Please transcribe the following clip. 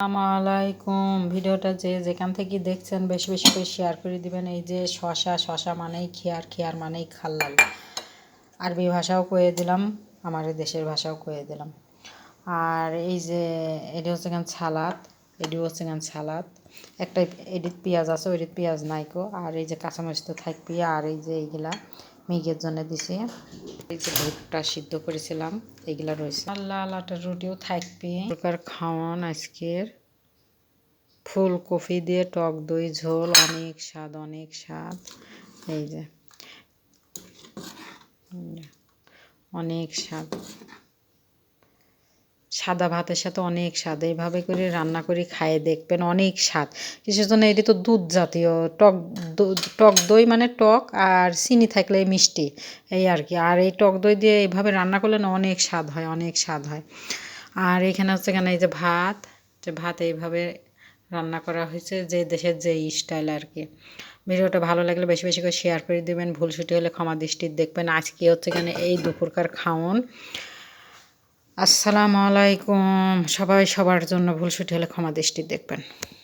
আসসালামু আলাইকুম। ভিডিওটা যে যেখান থেকে দেখছেন বেশি বেশি করে শেয়ার করে দিবেন। এই যে শশা মানেই খেয়ার, খেয়ার মানেই খাল্লাল। আরবি ভাষাও কয়ে দিলাম, আমাদের দেশের ভাষাও কয়ে দিলাম। আর এই যে এটি হচ্ছে গান সালাদ, এটি হচ্ছে গান সালাদ। একটা এডিট পেঁয়াজ আছে, ওইডিট পেঁয়াজ নাইকো। আর এই যে কাঁচামরিচ তো থাকবি। আর এই যে এইগুলা মেঘের জন্য দিছি। এই যে ভুট্টা সিদ্ধ করেছিলাম, এইগুলা রয়েছে। লাল আটার রুটিও থাকবি। প্রকার খাওয়ান আজকের ফুলকপি দিয়ে টক দই ঝোল, অনেক স্বাদ, অনেক স্বাদ। এই যে অনেক স্বাদ, সাদা ভাতের সাথে অনেক স্বাদ। এইভাবে করে রান্না করে খাইয়ে দেখবেন, অনেক স্বাদ। কিসের জন্য? এটি তো দুধ জাতীয়, টক দই মানে টক, আর চিনি থাকলে মিষ্টি, এই আর কি। আর এই টক দই দিয়ে এইভাবে রান্না করলে না অনেক স্বাদ হয়, অনেক স্বাদ হয়। আর এখানে হচ্ছে কেন এই যে ভাত এইভাবে রান্না করা হয়েছে, যে দেশের যে স্টাইল আর কি। ভিডিওটা ভালো লাগলে বেশি বেশি করে শেয়ার করে দেবেন। ভুল ছুটি হলে ক্ষমা দৃষ্টির দেখবেন। আজকে হচ্ছে কেন এই দুপুরকার খাওন। আসসালামু আলাইকুম। সবাই সবার জন্য ভুল ছুটি হলে ক্ষমা দৃষ্টির দেখবেন।